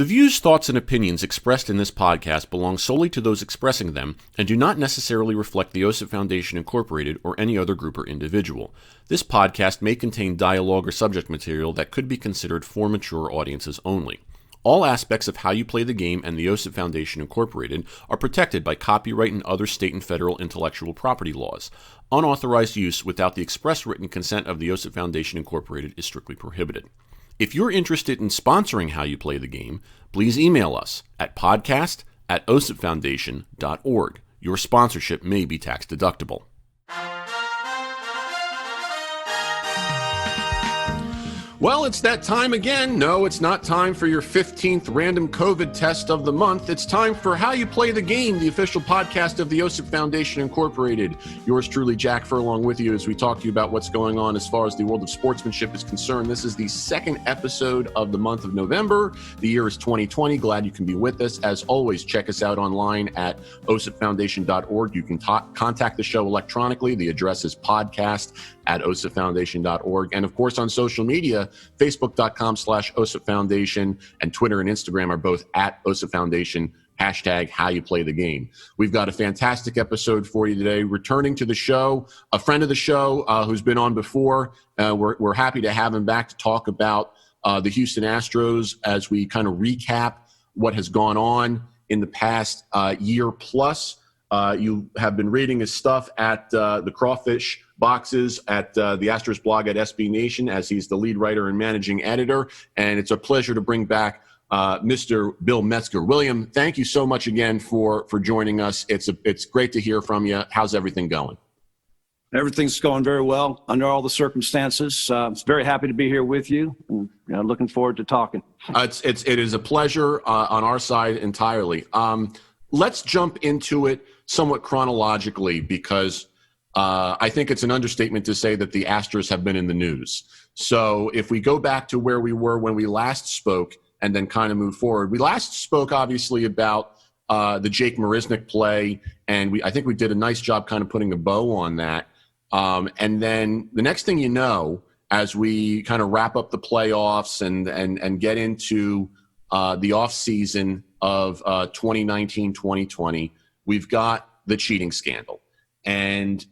The views, thoughts, and opinions expressed in this podcast belong solely to those expressing them and do not necessarily reflect the OSIP Foundation Incorporated or any other group or individual. This podcast may contain dialogue or subject material that could be considered for mature audiences only. All aspects of how you play the game and the OSIP Foundation Incorporated are protected by copyright and other state and federal intellectual property laws. Unauthorized use without the express written consent of the OSIP Foundation Incorporated is strictly prohibited. If you're interested in sponsoring How You Play the Game, please email us at podcast@osipfoundation.org. Your sponsorship may be tax deductible. Well, it's that time again. No, it's not time for your 15th random COVID test of the month. It's time for How You Play the Game, the official podcast of the OSIP Foundation Incorporated. Yours truly, Jack Furlong, with you as we talk to you about what's going on as far as the world of sportsmanship is concerned. This is the second episode of the month of November. The year is 2020. Glad you can be with us. As always, check us out online at osipfoundation.org. You can contact the show electronically. The address is podcast@osipfoundation.org. And of course, on social media, Facebook.com/OSIP Foundation and Twitter and Instagram are both @OSIP Foundation, #How You Play the Game. We've got a fantastic episode for you today. Returning to the show, a friend of the show who's been on before. We're happy to have him back to talk about the Houston Astros as we kind of recap what has gone on in the past year plus. You have been reading his stuff at the Crawfish Boxes at the Astros blog at SB Nation, as he's the lead writer and managing editor. And it's a pleasure to bring back Mr. Bill Metzger. William, thank you so much again for joining us. It's great to hear from you. How's everything going? Everything's going very well under all the circumstances. Very happy to be here with you. And, looking forward to talking. It is a pleasure on our side entirely. Let's jump into it somewhat chronologically, because I think it's an understatement to say that the Astros have been in the news. So if we go back to where we were when we last spoke and then kind of move forward, we last spoke obviously about the Jake Marisnick play, and I think we did a nice job kind of putting a bow on that. And then the next thing you know, as we kind of wrap up the playoffs and get into the off season of 2019-2020, we've got the cheating scandal. And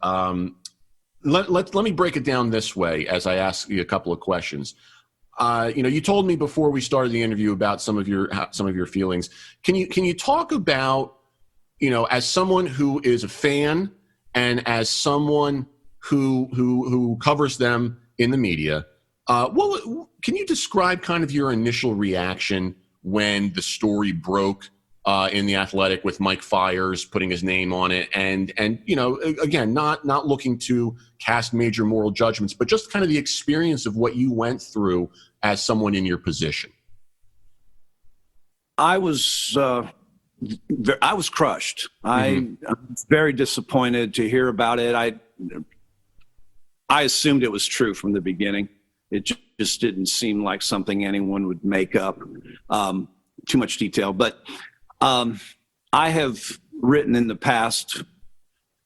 let me break it down this way as I ask you a couple of questions. You told me before we started the interview about some of your feelings. Can you talk about, as someone who is a fan and as someone who covers them in the media, can you describe kind of your initial reaction when the story broke in The Athletic with Mike Fiers putting his name on it, and again, not looking to cast major moral judgments, but just kind of the experience of what you went through as someone in your position? I was crushed. I'm very disappointed to hear about it. I assumed it was true from the beginning. It just didn't seem like something anyone would make up. Too much detail, but I have written in the past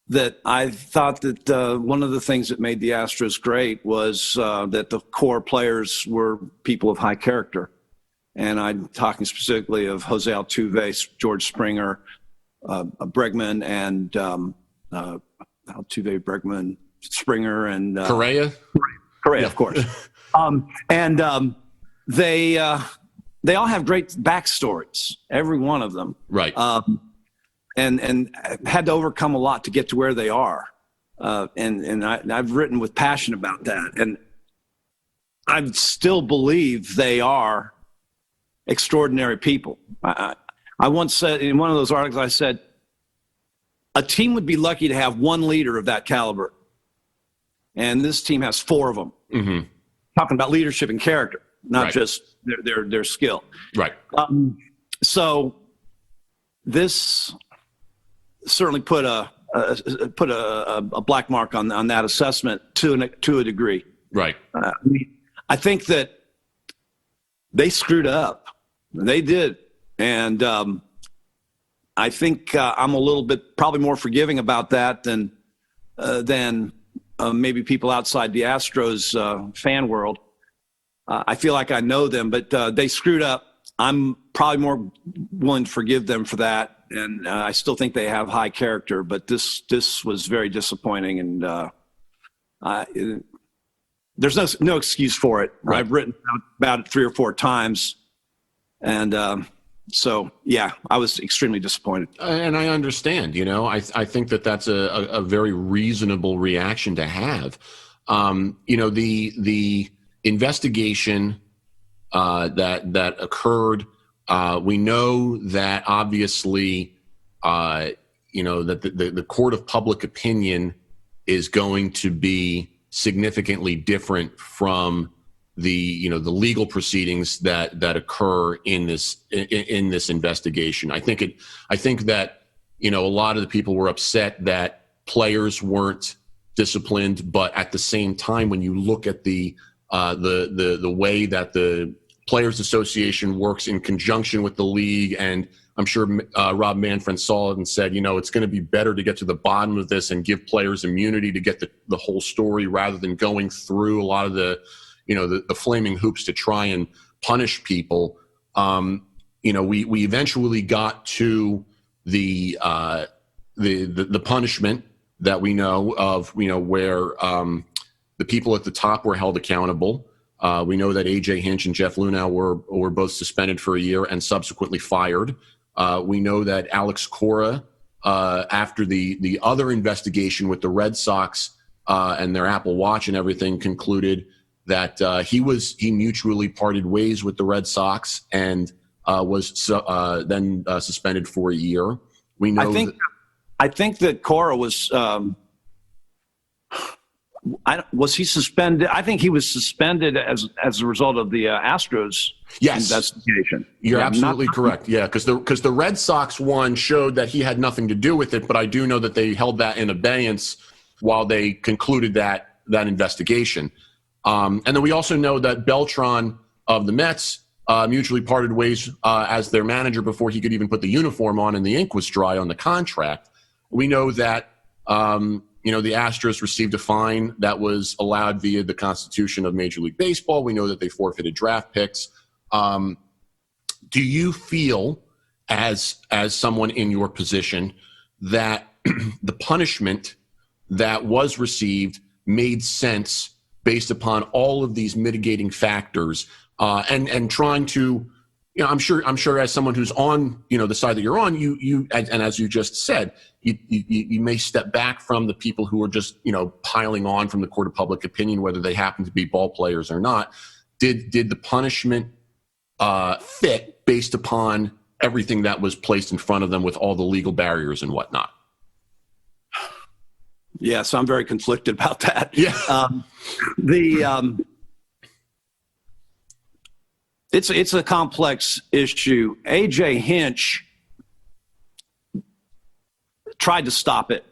that I thought that one of the things that made the Astros great was that the core players were people of high character. And I'm talking specifically of Jose Altuve, George Springer, Bregman, and Altuve, Bregman, Springer, and Correa, yeah. Of course. They all have great backstories, every one of them. Right. And had to overcome a lot to get to where they are. And I've written with passion about that. And I still believe they are extraordinary people. I once said in one of those articles, I said, a team would be lucky to have one leader of that caliber. And this team has four of them. Mm-hmm. Talking about leadership and character, not just their skill. Right. So this certainly put a black mark on that assessment to a degree. Right. I think that they screwed up. They did, and I think I'm a little bit probably more forgiving about that than maybe people outside the Astros fan world. I feel like I know them, but they screwed up. I'm probably more willing to forgive them for that, and I still think they have high character. But this was very disappointing, and there's no excuse for it. Right. I've written about it 3 or 4 times, and so yeah, I was extremely disappointed. And I understand. I think that that's a very reasonable reaction to have. The investigation that occurred. We know that obviously, that the court of public opinion is going to be significantly different from the legal proceedings that occur in this investigation. I think that a lot of the people were upset that players weren't disciplined, but at the same time, when you look at the way that the Players Association works in conjunction with the league, and I'm sure Rob Manfred saw it and said, it's going to be better to get to the bottom of this and give players immunity to get the whole story rather than going through a lot of the flaming hoops to try and punish people. We eventually got to the punishment that we know of, where the people at the top were held accountable. We know that A.J. Hinch and Jeff Luhnow were both suspended for a year and subsequently fired. We know that Alex Cora, after the other investigation with the Red Sox and their Apple Watch and everything, concluded that he mutually parted ways with the Red Sox and was then suspended for a year. We know. I think that Cora was. Was he suspended? I think he was suspended as a result of the Astros investigation. You're absolutely correct. Yeah, because the Red Sox one showed that he had nothing to do with it, but I do know that they held that in abeyance while they concluded that investigation. And then we also know that Beltran of the Mets mutually parted ways as their manager before he could even put the uniform on and the ink was dry on the contract. We know that the Astros received a fine that was allowed via the Constitution of Major League Baseball. We know that they forfeited draft picks. Do you feel, as someone in your position, that the punishment that was received made sense based upon all of these mitigating factors, and trying to, I'm sure as someone who's on, the side that you're on, you and as you just said, you may step back from the people who are just, piling on from the court of public opinion, whether they happen to be ball players or not. Did the punishment fit based upon everything that was placed in front of them with all the legal barriers and whatnot? Yeah, so I'm very conflicted about that. Yeah. It's a complex issue. A.J. Hinch tried to stop it,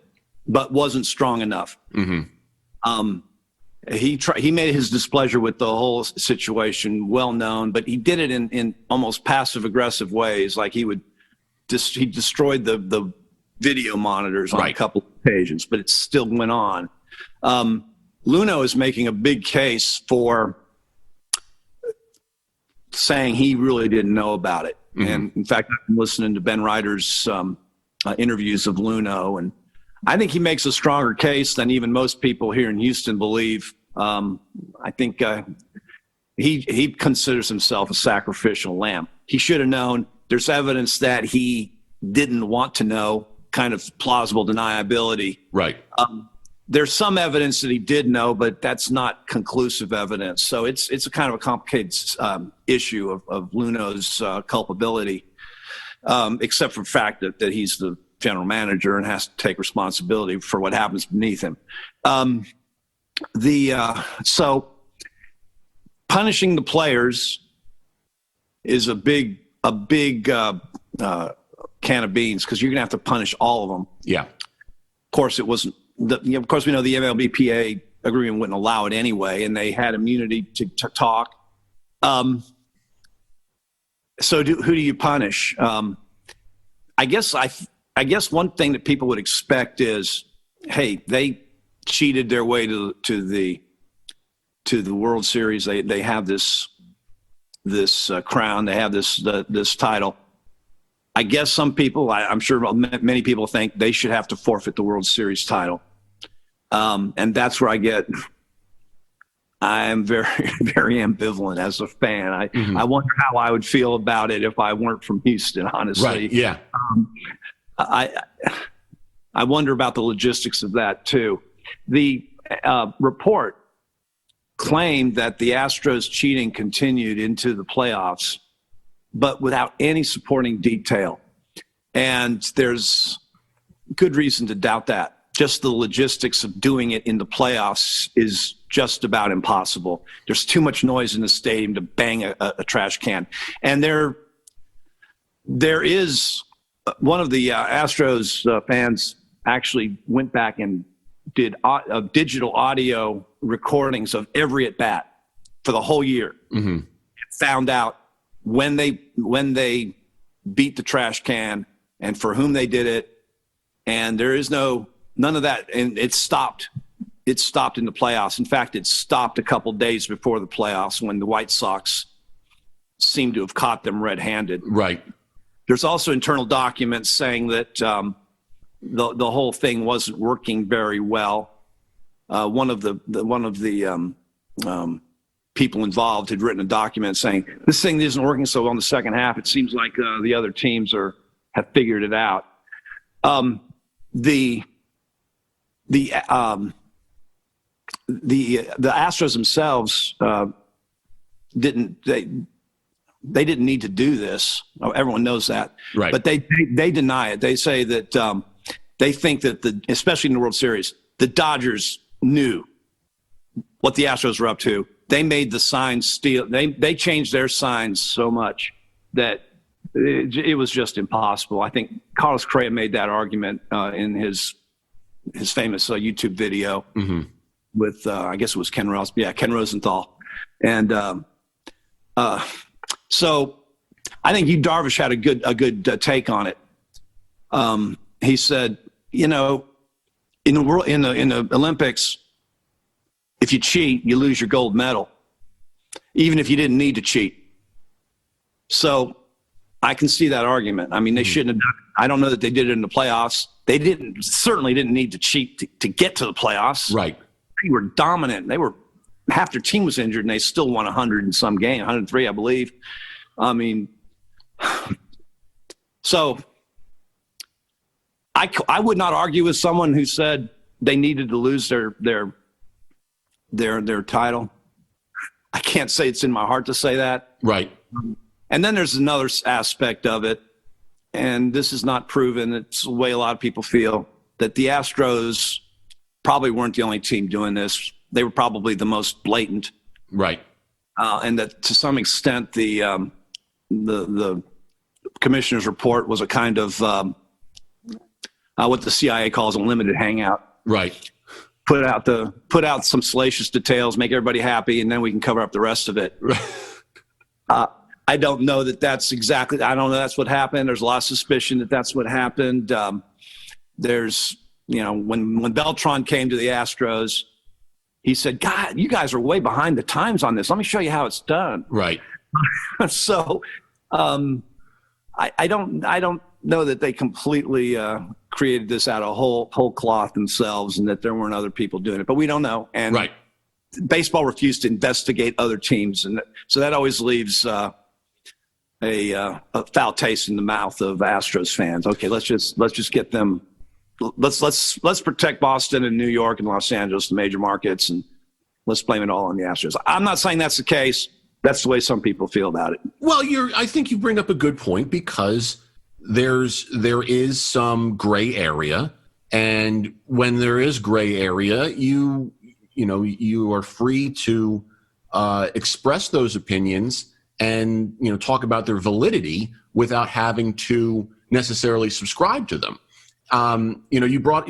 but wasn't strong enough. Mm-hmm. He made his displeasure with the whole situation well known, but he did it in almost passive aggressive ways. Like he destroyed the video monitors on a couple of occasions, but it still went on. Luhnow is making a big case for saying he really didn't know about it. Mm-hmm. And in fact, I've been listening to Ben Ryder's interviews of Luhnow, and I think he makes a stronger case than even most people here in Houston believe. I think he considers himself a sacrificial lamb. He should have known. There's evidence that he didn't want to know, kind of plausible deniability. Right. There's some evidence that he did know, but that's not conclusive evidence. So it's a kind of a complicated issue of Luhnow's culpability, except for the fact that he's the general manager and has to take responsibility for what happens beneath him. So punishing the players is a big can of beans, because you're going to have to punish all of them. Yeah. Of course, it wasn't. Of course, we know the MLBPA agreement wouldn't allow it anyway, and they had immunity to talk. So who do you punish? I guess one thing that people would expect is, hey, they cheated their way to the World Series. They have this this crown. They have this title. I guess some people, I'm sure many people think they should have to forfeit the World Series title. And that's where I'm very, very ambivalent as a fan. I wonder how I would feel about it if I weren't from Houston, honestly. Right, yeah. I wonder about the logistics of that, too. The report claimed that the Astros cheating continued into the playoffs, but without any supporting detail. And there's good reason to doubt that. Just the logistics of doing it in the playoffs is just about impossible. There's too much noise in the stadium to bang a trash can. And there is one of the Astros fans actually went back and did digital audio recordings of every at bat for the whole year. Found out when they beat the trash can and for whom they did it. And there is none of that. And it stopped in the playoffs. In fact, it stopped a couple days before the playoffs when the White Sox seemed to have caught them red-handed. Right. There's also internal documents saying that the whole thing wasn't working very well. One of the people involved had written a document saying this thing isn't working so well in the second half. It seems like the other teams have figured it out. The Astros themselves didn't need to do this. Everyone knows that, right? But they deny it. They say that they think that especially in the World Series, the Dodgers knew what the Astros were up to. They made the signs steal. They changed their signs so much that it was just impossible. I think Carlos Correa made that argument in his famous YouTube video with I guess it was Ken Rosenthal, and so I think Yu Darvish had a good take on it. He said, in the Olympics, if you cheat, you lose your gold medal, even if you didn't need to cheat. So I can see that argument. I mean, they shouldn't have done it. I don't know that they did it in the playoffs. They certainly didn't need to cheat to get to the playoffs. Right. They were dominant. Half their team was injured and they still won 100 in some game, 103, I believe. I mean, so I would not argue with someone who said they needed to lose their title. I can't say it's in my heart to say that. Right. And then there's another aspect of it, and this is not proven. It's the way a lot of people feel, that the Astros probably weren't the only team doing this. They were probably the most blatant. Right. And that to some extent the commissioner's report was a kind of what the CIA calls a limited hangout. Right. Put out some salacious details, make everybody happy, and then we can cover up the rest of it. I don't know that that's exactly. I don't know that's what happened. There's a lot of suspicion that that's what happened. There's, when Beltran came to the Astros, he said, "God, you guys are way behind the times on this. Let me show you how it's done." Right. So, I don't know that they completely created this out of whole cloth themselves, and that there weren't other people doing it. But we don't know. And right. Baseball refused to investigate other teams, and so that always leaves a foul taste in the mouth of Astros fans. Okay, let's just get them. Let's protect Boston and New York and Los Angeles, the major markets, and let's blame it all on the Astros. I'm not saying that's the case. That's the way some people feel about it. Well, I think you bring up a good point, because there is some gray area, and when there is gray area, you are free to express those opinions and talk about their validity without having to necessarily subscribe to them. You brought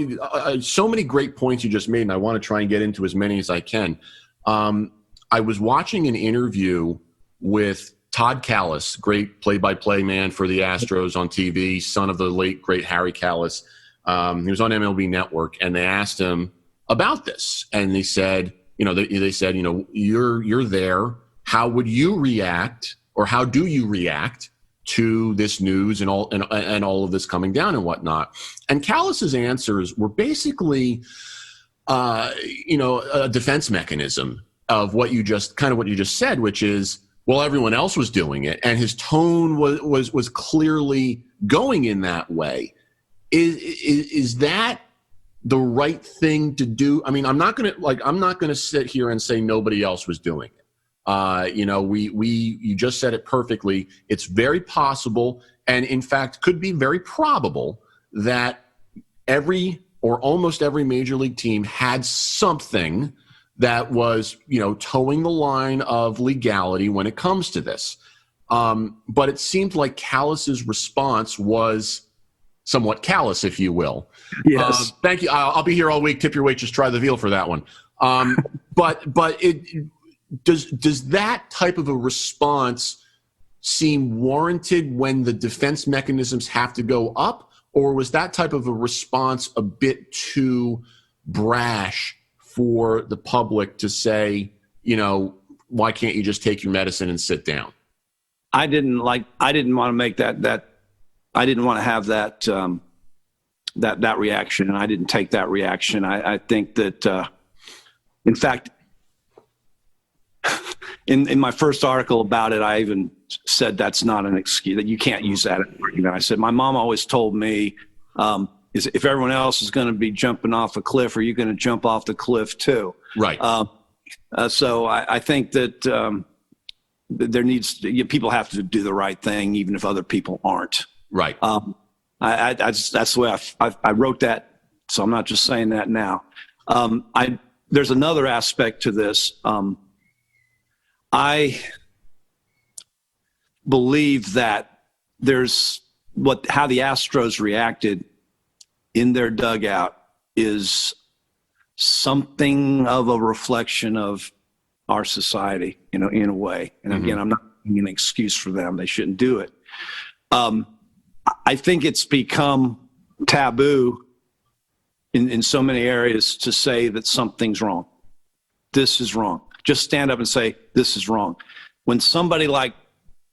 so many great points you just made, and I want to try and get into as many as I can. I was watching an interview with Todd Callis, great play-by-play man for the Astros on TV, son of the late, great Harry Callis. He was on MLB Network, and they asked him about this. And they said, you're there. How would you react or how do you react to this news and all of this coming down and whatnot? And Callis's answers were basically, a defense mechanism of what you just said, which is, well, everyone else was doing it, and his tone was clearly going in that way. Is that the right thing to do? I mean, I'm not gonna sit here and say nobody else was doing it. You just said it perfectly. It's very possible, and in fact, could be very probable that every or almost every major league team had something that was, towing the line of legality when it comes to this. But it seemed like Callis's response was somewhat callous, if you will. Yes. Thank you. I'll be here all week. Tip your waitress, try the veal for that one. But does that type of a response seem warranted when the defense mechanisms have to go up? Or was that type of a response a bit too brash for the public to say, why can't you just take your medicine and sit down? I didn't want to make that I didn't want to have that that reaction, and I didn't take that reaction. I think that in fact, in my first article about it, I even said that's not an excuse, that you can't use that as an argument. I said, my mom always told me, is if everyone else is going to be jumping off a cliff, are you going to jump off the cliff too? Right. So I think that people have to do the right thing, even if other people aren't. Right. That's the way I wrote that. So I'm not just saying that now. There's another aspect to this. I believe that how the Astros reacted in their dugout is something of a reflection of our society, in a way. And again, I'm not making an excuse for them. They shouldn't do it. I think it's become taboo in so many areas to say that something's wrong. This is wrong. Just stand up and say, this is wrong. When somebody like,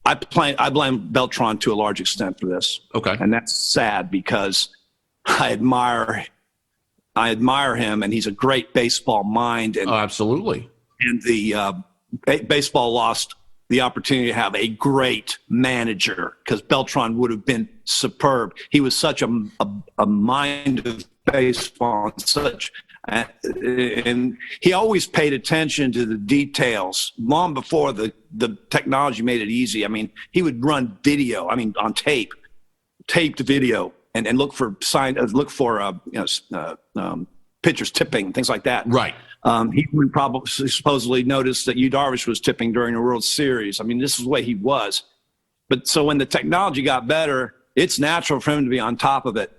I blame Beltran to a large extent for this. Okay. And that's sad because I admire him, and he's a great baseball mind. And, absolutely. And the baseball lost the opportunity to have a great manager because Beltran would have been superb. He was such a mind of baseball, and he always paid attention to the details long before the technology made it easy. I mean, he would run video, on taped video, and look for pitchers tipping, things like that. Right. He would probably supposedly notice that Yu Darvish was tipping during the World Series. This is the way he was. But so when the technology got better, it's natural for him to be on top of it.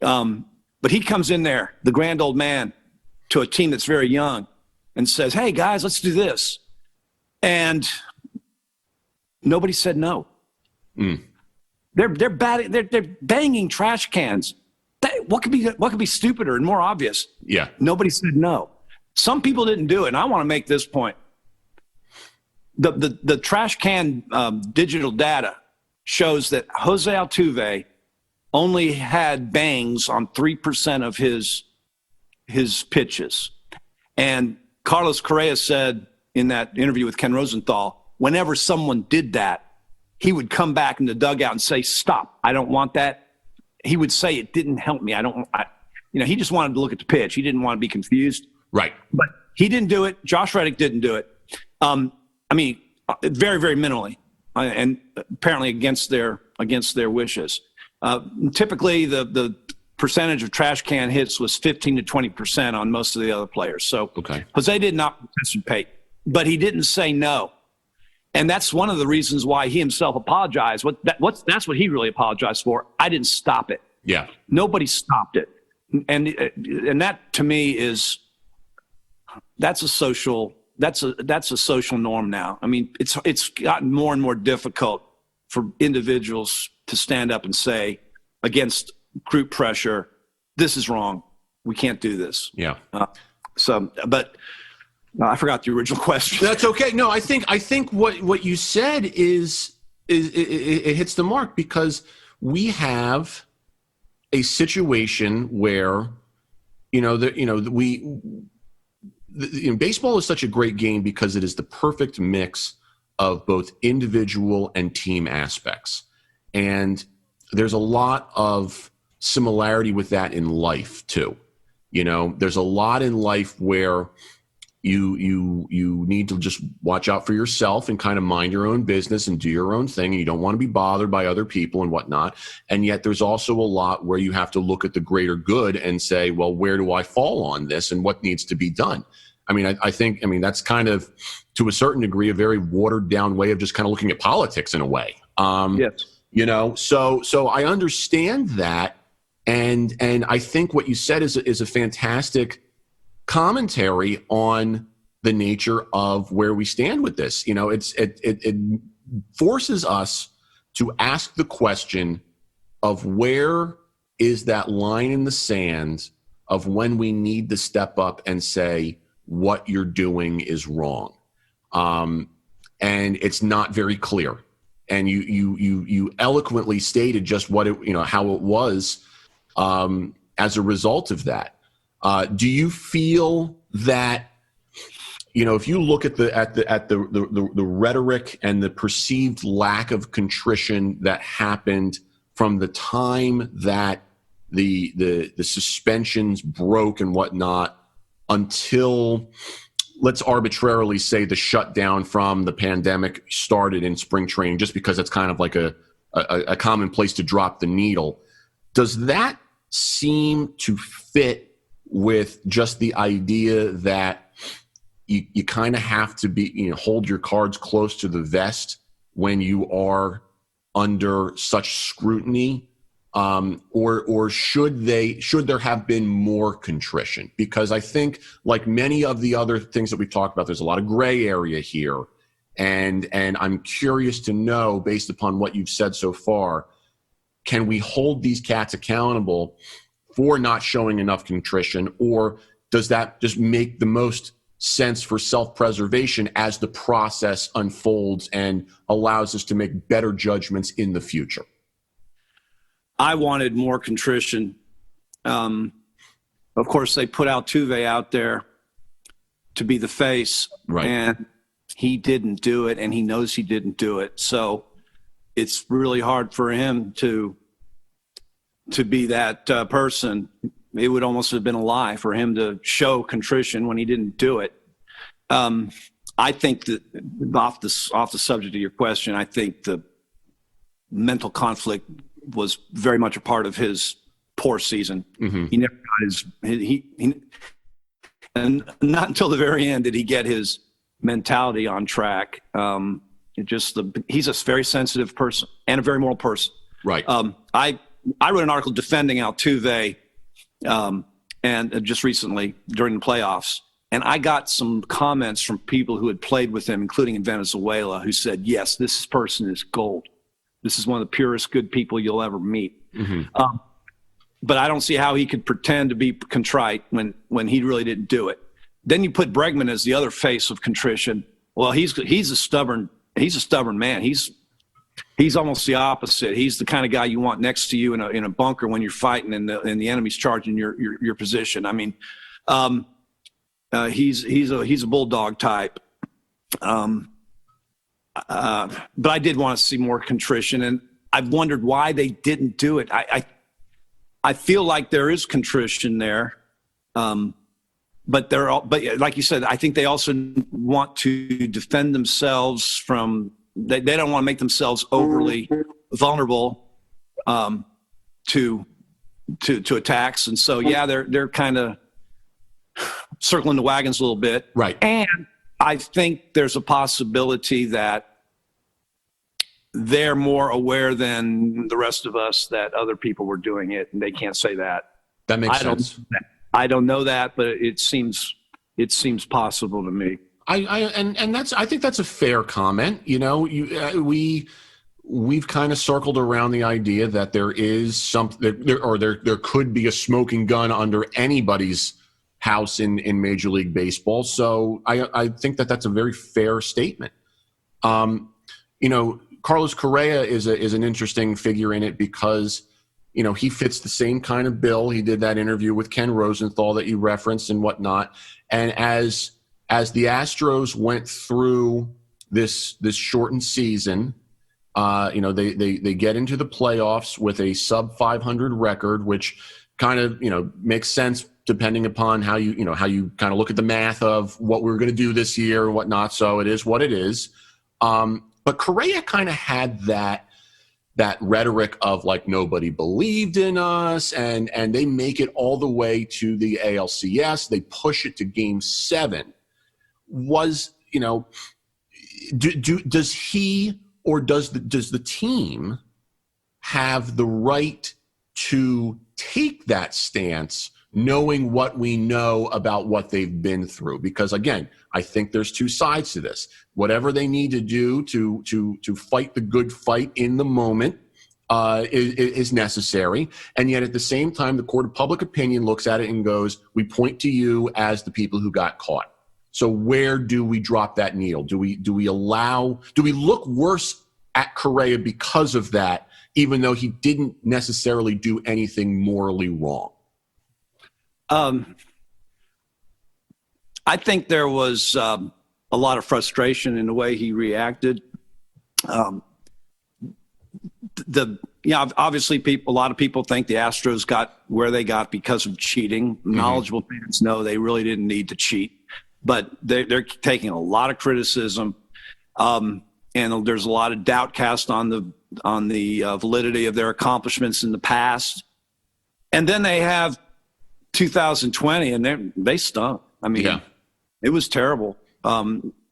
But he comes in there, the grand old man, to a team that's very young and says, hey, guys, let's do this. And nobody said no. They're banging trash cans. What could be stupider and more obvious? Yeah. Nobody said no. Some people didn't do it, and I want to make this point. The trash can digital data shows that Jose Altuve only had bangs on 3% of his pitches. And Carlos Correa said in that interview with Ken Rosenthal, whenever someone did that, he would come back in the dugout and say, stop, I don't want that. He would say, it didn't help me. He just wanted to look at the pitch. He didn't want to be confused. Right. But he didn't do it. Josh Reddick didn't do it. Very, very minimally, and apparently against their wishes. Typically, the percentage of trash can hits was 15 to 20% on most of the other players. So okay. Jose did not participate, but he didn't say no. And that's one of the reasons why he himself apologized. That's what he really apologized for. I didn't stop it. Yeah. Nobody stopped it. And that to me that's a social norm now. It's gotten more and more difficult for individuals to stand up and say, against group pressure, this is wrong. We can't do this. Yeah. But No, I forgot the original question. That's okay. No, I think what you said is it hits the mark, because we have a situation where baseball is such a great game because it is the perfect mix of both individual and team aspects, and there's a lot of similarity with that in life too. There's a lot in life where you need to just watch out for yourself and kind of mind your own business and do your own thing. And you don't want to be bothered by other people and whatnot. And yet there's also a lot where you have to look at the greater good and say, well, where do I fall on this and what needs to be done? I think that's kind of, to a certain degree, a very watered down way of just kind of looking at politics in a way. Yes. So I understand that. And I think what you said is a fantastic commentary on the nature of where we stand with this. It forces us to ask the question of where is that line in the sand of when we need to step up and say what you're doing is wrong. And it's not very clear. And you eloquently stated just what how it was as a result of that. Do you feel that, if you look at the rhetoric and the perceived lack of contrition that happened from the time that the suspensions broke and whatnot until, let's arbitrarily say, the shutdown from the pandemic started in spring training, just because it's kind of like a common place to drop the needle, does that seem to fit with just the idea that you kind of have to be, hold your cards close to the vest when you are under such scrutiny, or should there have been more contrition? Because I think, like many of the other things that we've talked about, there's a lot of gray area here, and I'm curious to know, based upon what you've said so far, can we hold these cats accountable for not showing enough contrition, or does that just make the most sense for self-preservation as the process unfolds and allows us to make better judgments in the future? I wanted more contrition. Of course, they put Altuve out there to be the face, right, and he didn't do it, and he knows he didn't do it. So it's really hard for him to be that person. It would almost have been a lie for him to show contrition when he didn't do it. I think that off the subject of your question, I think the mental conflict was very much a part of his poor season. Mm-hmm. He never got and not until the very end did he get his mentality on track. He's a very sensitive person and a very moral person. Right. I wrote an article defending Altuve, and just recently during the playoffs, and I got some comments from people who had played with him, including in Venezuela, who said, "Yes, this person is gold. This is one of the purest good people you'll ever meet." Mm-hmm. But I don't see how he could pretend to be contrite when he really didn't do it. Then you put Bregman as the other face of contrition. Well, he's a stubborn man. He's almost the opposite. He's the kind of guy you want next to you in a bunker when you're fighting and the enemy's charging your position. I mean, he's a bulldog type. But I did want to see more contrition, and I've wondered why they didn't do it. I feel like there is contrition there, but like you said, I think they also want to defend themselves from. They don't want to make themselves overly vulnerable to attacks, and so they're kind of circling the wagons a little bit. Right. And I think there's a possibility that they're more aware than the rest of us that other people were doing it, and they can't say that. That makes sense. I don't know that, but it seems possible to me. I think that's a fair comment. We've kind of circled around the idea that there is something, or there could be a smoking gun under anybody's house in Major League Baseball. So I think that's a very fair statement. Carlos Correa is an interesting figure in it because, he fits the same kind of bill. He did that interview with Ken Rosenthal that you referenced and whatnot. And as the Astros went through this shortened season, they get into the playoffs with a sub 500 record, which kind of, makes sense depending upon how you kind of look at the math of what we're going to do this year and whatnot. So it is what it is. But Correa kind of had that rhetoric of like nobody believed in us, and they make it all the way to the ALCS. They push it to Game 7. Does he or does the team have the right to take that stance, knowing what we know about what they've been through? Because again, I think there's two sides to this. Whatever they need to do to fight the good fight in the moment is necessary. And yet at the same time, the court of public opinion looks at it and goes, we point to you as the people who got caught. So where do we drop that needle? Do we look worse at Correa because of that, even though he didn't necessarily do anything morally wrong? I think there was a lot of frustration in the way he reacted. Obviously, a lot of people think the Astros got where they got because of cheating. Mm-hmm. Knowledgeable fans know they really didn't need to cheat, but they're taking a lot of criticism, and there's a lot of doubt cast on the validity of their accomplishments in the past. And then they have 2020, and they stunk. I mean, It was terrible.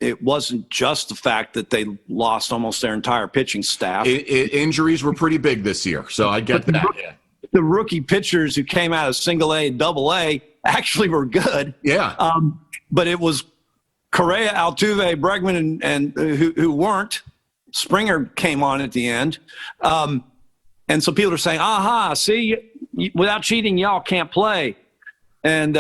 It wasn't just the fact that they lost almost their entire pitching staff. Injuries were pretty big this year, so I get that. The rookie pitchers who came out of single A and double A actually were good. Yeah. But it was Correa, Altuve, Bregman, and who weren't. Springer came on at the end. And so people are saying, aha, see, without cheating, y'all can't play. And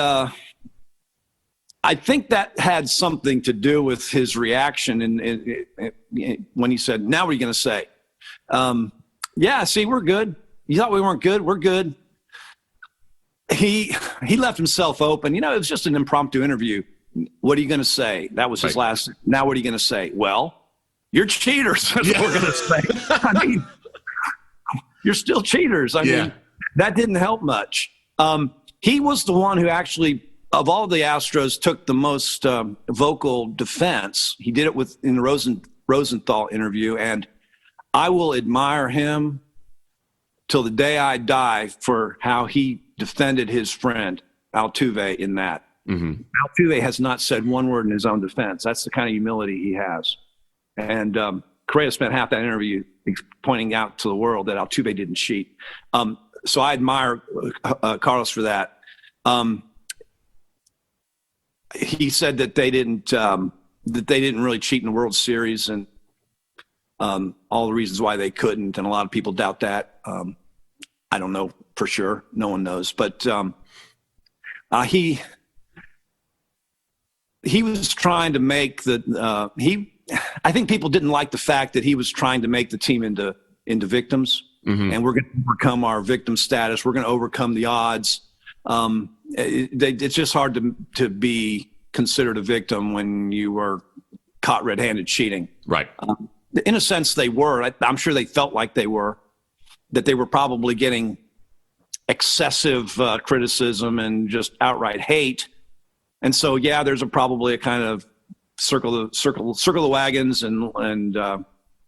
I think that had something to do with his reaction when he said, now what are you going to say? See, we're good. You thought we weren't good? We're good. He left himself open. It was just an impromptu interview. What are you going to say? That was his last. Now what are you going to say? Well, you're cheaters. That's what we're going to say. I mean, you're still cheaters. I mean, that didn't help much. He was the one who actually, of all the Astros, took the most vocal defense. He did it in the Rosenthal interview, and I will admire him till the day I die for how he defended his friend Altuve in that. Mm-hmm. Altuve has not said one word in his own defense. That's the kind of humility he has. And Correa spent half that interview pointing out to the world that Altuve didn't cheat. So I admire Carlos for that. He said that they didn't really cheat in the World Series, and all the reasons why they couldn't, and a lot of people doubt that. I don't know for sure; no one knows. But he was trying to make I think people didn't like the fact that he was trying to make the team into victims, mm-hmm. and we're going to overcome our victim status. We're going to overcome the odds. It's just hard to be considered a victim when you were caught red-handed cheating. Right. In a sense, they were. I'm sure they felt like they were, that they were probably getting excessive criticism and just outright hate. And so, there's probably a kind of circle the wagons, and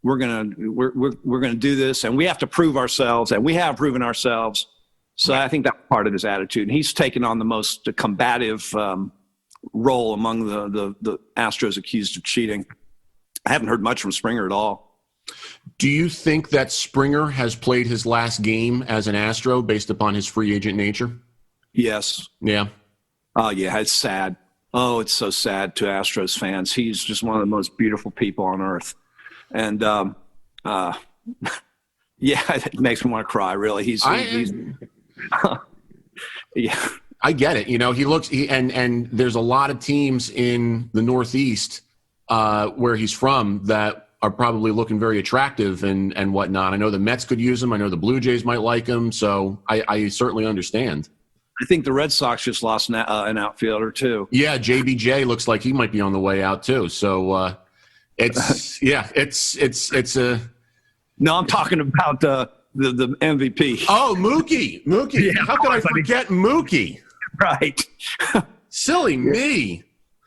we're gonna do this, and we have to prove ourselves, and we have proven ourselves. So I think that's part of his attitude. And he's taken on the most combative role among the Astros accused of cheating. I haven't heard much from Springer at all. Do you think that Springer has played his last game as an Astro based upon his free agent nature? Yes. Yeah. Oh, yeah, it's sad. Oh, it's so sad to Astros fans. He's just one of the most beautiful people on earth. And it makes me want to cry, really. He's yeah. I get it. And there's a lot of teams in the Northeast where he's from that are probably looking very attractive and whatnot. I know the Mets could use him. I know the Blue Jays might like him. So I certainly understand. I think the Red Sox just lost an outfielder too. Yeah, JBJ looks like he might be on the way out too. So it's a. No, I'm talking about the MVP. Oh, Mookie. Yeah, how could I forget Mookie? Right. Silly me.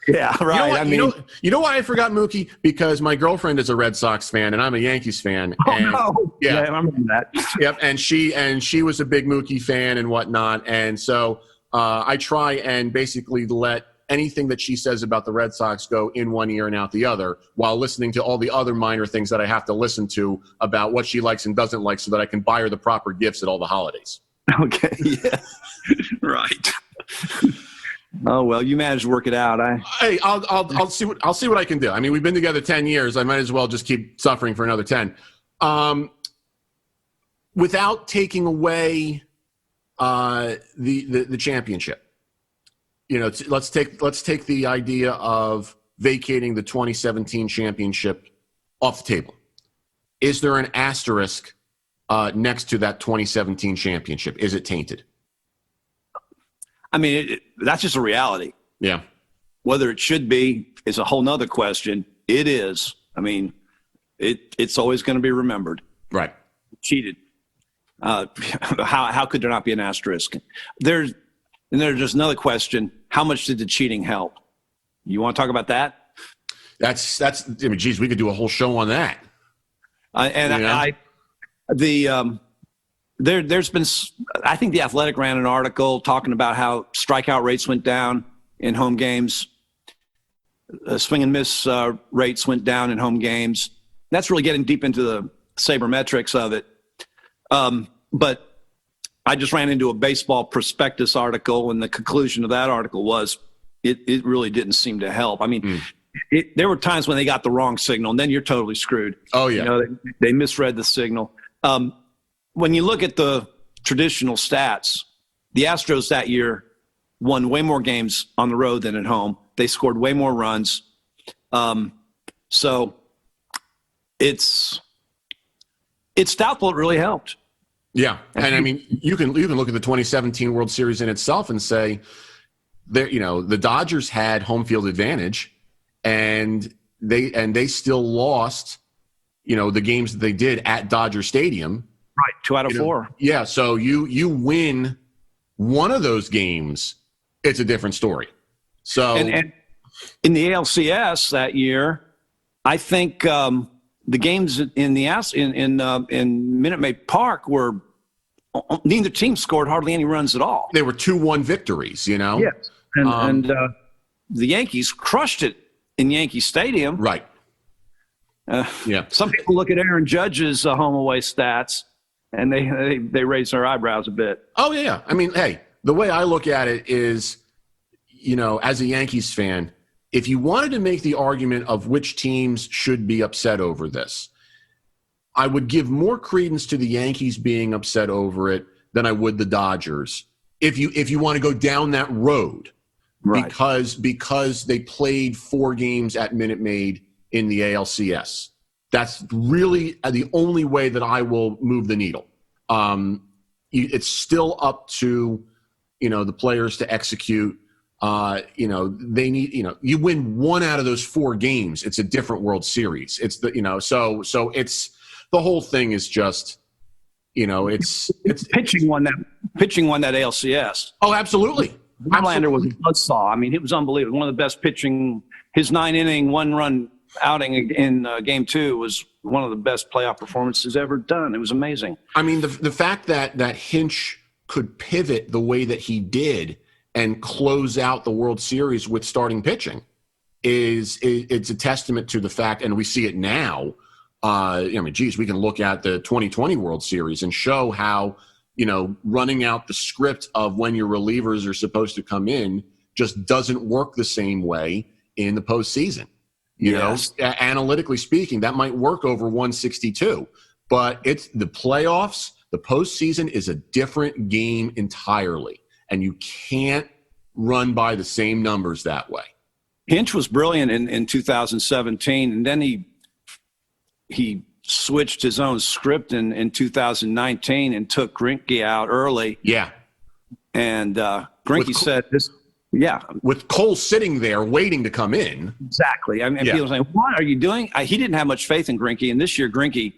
Yeah, right. You know why I forgot Mookie? Because my girlfriend is a Red Sox fan and I'm a Yankees fan. And, no. Yeah, I remember that. Yep, and she was a big Mookie fan and whatnot, and so I try and basically let anything that she says about the Red Sox go in one ear and out the other, while listening to all the other minor things that I have to listen to about what she likes and doesn't like, so that I can buy her the proper gifts at all the holidays. Okay. Yeah. Right. Oh well, you managed to work it out. Hey, I'll see what I can do. I mean, we've been together 10 years. I might as well just keep suffering for another 10. Without taking away the championship, let's take the idea of vacating the 2017 championship off the table. Is there an asterisk next to that 2017 championship? Is it tainted? I mean, that's just a reality. Yeah. Whether it should be is a whole nother question. It is. I mean, it's always going to be remembered. Right. Cheated. How could there not be an asterisk? There's just another question. How much did the cheating help? You want to talk about that? That's. I mean, geez, we could do a whole show on that. There's been, I think The Athletic ran an article talking about how strikeout rates went down in home games. Swing and miss rates went down in home games. That's really getting deep into the sabermetrics of it. But I just ran into a baseball prospectus article, and the conclusion of that article was it really didn't seem to help. I mean, there were times when they got the wrong signal, and then you're totally screwed. Oh, yeah. They misread the signal. When you look at the traditional stats, the Astros that year won way more games on the road than at home. They scored way more runs. So it's doubtful it really helped. Yeah. And I mean, you can look at the 2017 World Series in itself and say, the Dodgers had home field advantage, and they still lost, the games that they did at Dodger Stadium. Right, 2 out of 4. Yeah, so you win one of those games, it's a different story. So and in the ALCS that year, I think the games in Minute Maid Park were neither team scored hardly any runs at all. They were 2-1 victories, Yes, and the Yankees crushed it in Yankee Stadium. Right. Yeah. Some people look at Aaron Judge's home away stats, and they raise their eyebrows a bit. Oh, yeah. I mean, hey, the way I look at it is, as a Yankees fan, if you wanted to make the argument of which teams should be upset over this, I would give more credence to the Yankees being upset over it than I would the Dodgers. If you want to go down that road, right. because they played 4 games at Minute Maid in the ALCS. That's really the only way that I will move the needle. It's still up to, the players to execute. They need, you win 1 out of those 4 games, it's a different World Series. It's so it's the whole thing is just, it's pitching won that ALCS. Oh, absolutely. Verlander was a buzzsaw. I mean, it was unbelievable. One of the best pitching. His 9-inning 1-run outing in Game 2 was one of the best playoff performances ever done. It was amazing. I mean, the fact that Hinch could pivot the way that he did and close out the World Series with starting pitching it's a testament to the fact, and we see it now. We can look at the 2020 World Series and show how, running out the script of when your relievers are supposed to come in just doesn't work the same way in the postseason. Analytically speaking, that might work over 162, but it's the playoffs. The postseason is a different game entirely. and you can't run by the same numbers that way. Hinch was brilliant in 2017, and then he switched his own script in 2019 and took Greinke out early. Yeah. And Greinke said this. Yeah. With Cole sitting there waiting to come in. Exactly. I mean, people saying, what are you doing? He didn't have much faith in Greinke. And this year, Greinke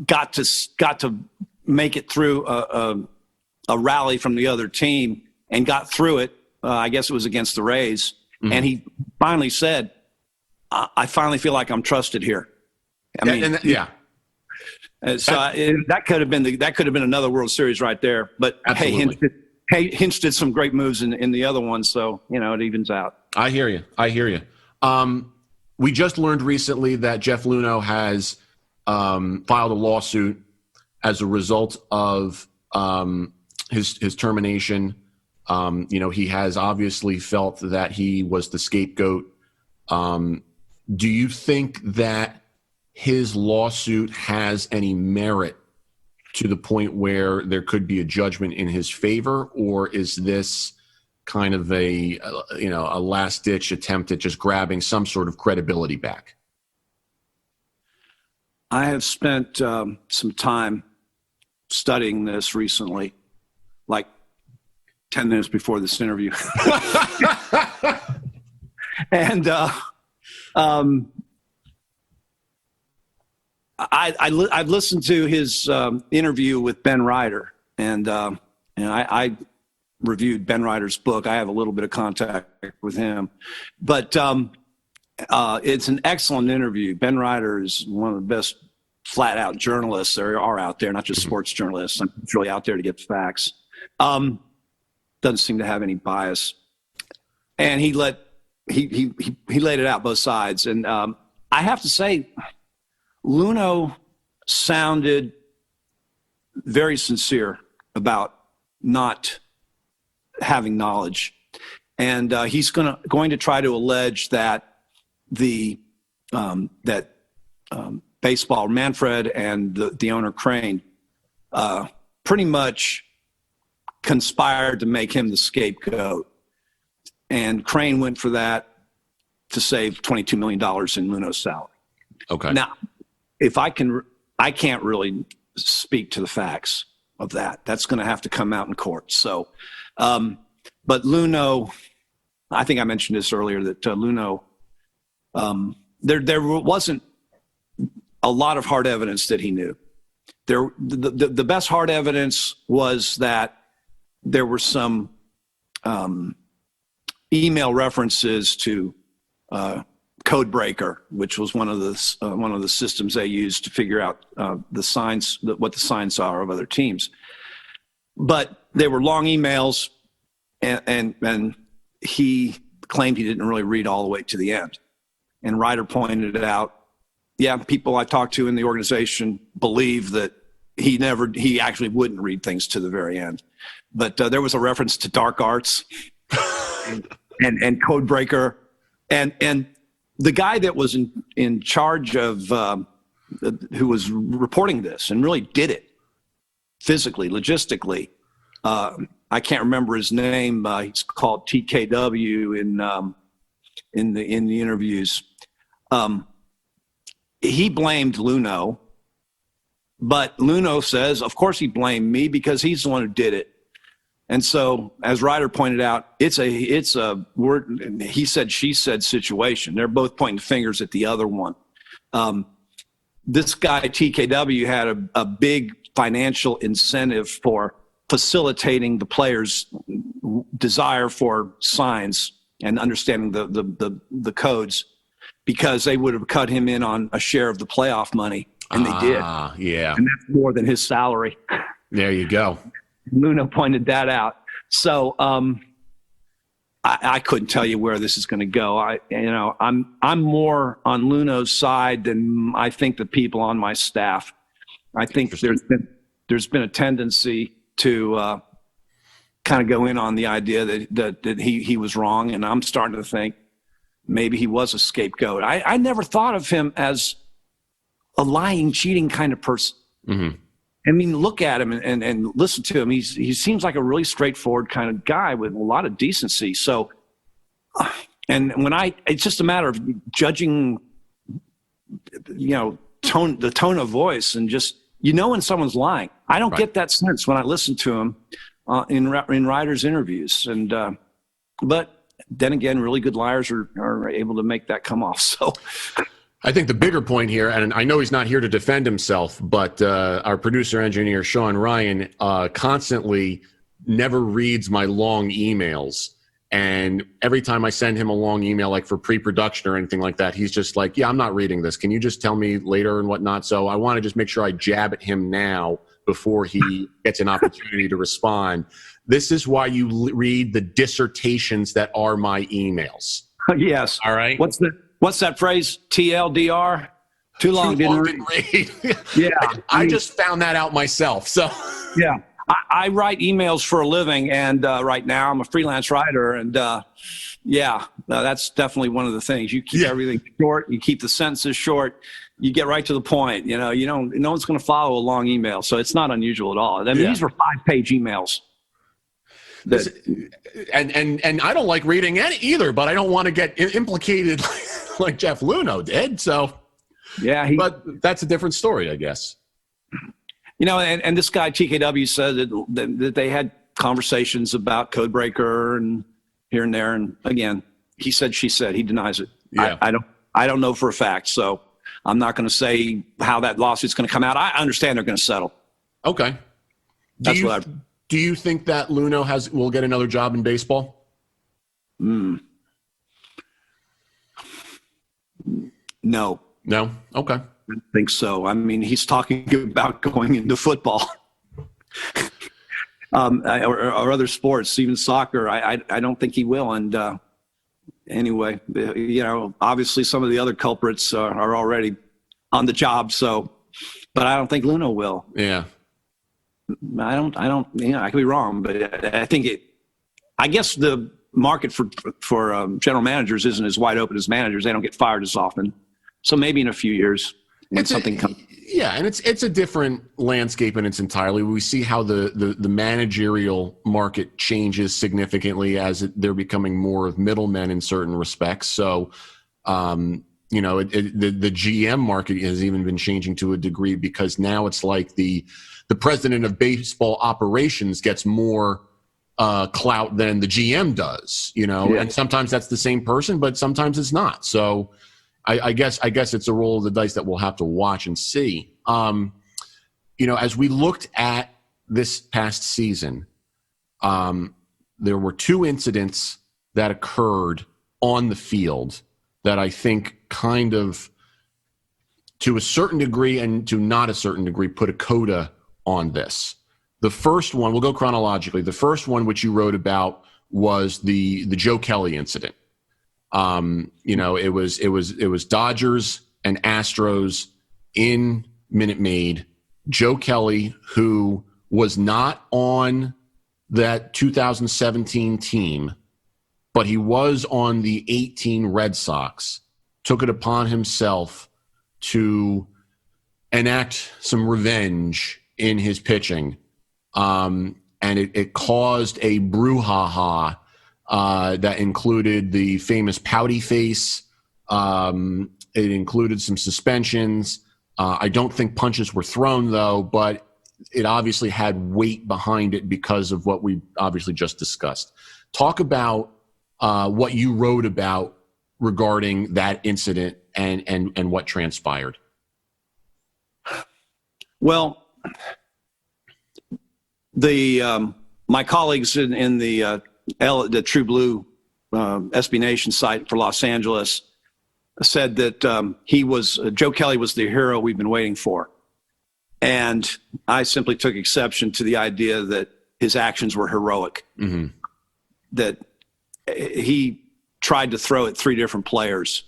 got to make it through a rally from the other team and got through it. I guess it was against the Rays. Mm-hmm. And he finally said, I finally feel like I'm trusted here. I mean, so that could have been another World Series right there. But absolutely. Hey, Hinch did some great moves in the other one, so it evens out. I hear you. We just learned recently that Jeff Luhnow has filed a lawsuit as a result of his termination. He has obviously felt that he was the scapegoat. Do you think that his lawsuit has any merit to the point where there could be a judgment in his favor, or is this kind of a last-ditch attempt at just grabbing some sort of credibility back? I have spent some time studying this recently, like 10 minutes before this interview. And I've listened to his interview with Ben Ryder, and I reviewed Ben Ryder's book. I have a little bit of contact with him, but it's an excellent interview. Ben Ryder is one of the best flat-out journalists there are out there, not just sports journalists. He's really out there to get facts. Doesn't seem to have any bias, and he laid it out both sides. And I have to say, Luhnow sounded very sincere about not having knowledge, and he's going to try to allege that baseball Manfred and the owner Crane pretty much conspired to make him the scapegoat, and Crane went for that to save $22 million in Luhnow's salary. Okay. Now, if I can't really speak to the facts of that. That's going to have to come out in court. So, but Luhnow, I think I mentioned this earlier, that Luhnow, there wasn't a lot of hard evidence that he knew. The best hard evidence was that there were some email references to Codebreaker, which was one of the systems they used to figure out the signs, what the signs are of other teams. But they were long emails, and he claimed he didn't really read all the way to the end. And Ryder pointed it out. Yeah, people I talked to in the organization believe that he actually wouldn't read things to the very end. But there was a reference to dark arts and Codebreaker, and the guy that was in charge of who was reporting this and really did it physically, logistically. I can't remember his name. He's called TKW in the interviews. He blamed Luhnow, but Luhnow says, of course he blamed me because he's the one who did it. And so, as Ryder pointed out, it's a word, he said, she said situation. They're both pointing fingers at the other one. This guy, TKW, had a big financial incentive for facilitating the players' desire for signs and understanding the codes, because they would have cut him in on a share of the playoff money, and they did. Yeah. And that's more than his salary. There you go. Luhnow pointed that out. So I couldn't tell you where this is going to go. I'm more on Luhnow's side than I think the people on my staff. I think there's been a tendency to kind of go in on the idea that he was wrong, and I'm starting to think maybe he was a scapegoat. I never thought of him as a lying, cheating kind of person. Mm-hmm. I mean, look at him and listen to him. He seems like a really straightforward kind of guy with a lot of decency. So, and it's just a matter of judging, the tone of voice, and just, when someone's lying. I don't get that sense when I listen to him in writers' interviews. And, but then again, really good liars are able to make that come off. So I think the bigger point here, and I know he's not here to defend himself, but our producer engineer, Sean Ryan, constantly never reads my long emails. And every time I send him a long email, like for pre-production or anything like that, he's just like, yeah, I'm not reading this. Can you just tell me later and whatnot? So I want to just make sure I jab at him now before he gets an opportunity to respond. This is why you read the dissertations that are my emails. Yes. All right. What's that phrase? TLDR? Too long didn't read. Yeah. I just found that out myself. So yeah. I write emails for a living, and right now I'm a freelance writer, and that's definitely one of the things. You keep everything short, you keep the sentences short, you get right to the point. No one's going to follow a long email, so it's not unusual at all. I mean, these were 5-page emails. And I don't like reading any either, but I don't want to get implicated like Jeff Luhnow did. So but that's a different story, I guess. And this guy, TKW, said that they had conversations about Codebreaker and here and there. And again, he said, she said, he denies it. Yeah. I don't know for a fact. So I'm not going to say how that lawsuit's going to come out. I understand they're going to settle. Okay. Do you think that Luhnow will get another job in baseball? No. No? Okay. I think so. I mean, he's talking about going into football or other sports, even soccer. I don't think he will. And anyway, obviously some of the other culprits are already on the job. So, but I don't think Luhnow will. Yeah. I don't. I could be wrong, but I think I guess the market for general managers isn't as wide open as managers. They don't get fired as often. So maybe in a few years. And it's a different landscape in its entirely. We see how the managerial market changes significantly as they're becoming more of middlemen in certain respects. So, the GM market has even been changing to a degree, because now it's like the president of baseball operations gets more clout than the GM does, and sometimes that's the same person, but sometimes it's not. So I guess it's a roll of the dice that we'll have to watch and see. As we looked at this past season, there were 2 incidents that occurred on the field that I think kind of, to a certain degree and to not a certain degree, put a coda on this. The first one, we'll go chronologically. The first one, which you wrote about, was the Joe Kelly incident. It was Dodgers and Astros in Minute Maid. Joe Kelly, who was not on that 2017 team, but he was on the 18 Red Sox, took it upon himself to enact some revenge in his pitching. And it caused a brouhaha that included the famous pouty face. It included some suspensions. I don't think punches were thrown, though, but it obviously had weight behind it because of what we obviously just discussed. Talk about what you wrote about regarding that incident and what transpired. Well, my colleagues in the True Blue SB Nation site for Los Angeles said that Joe Kelly was the hero we've been waiting for. And I simply took exception to the idea that his actions were heroic. Mm-hmm. That he tried to throw at 3 different players.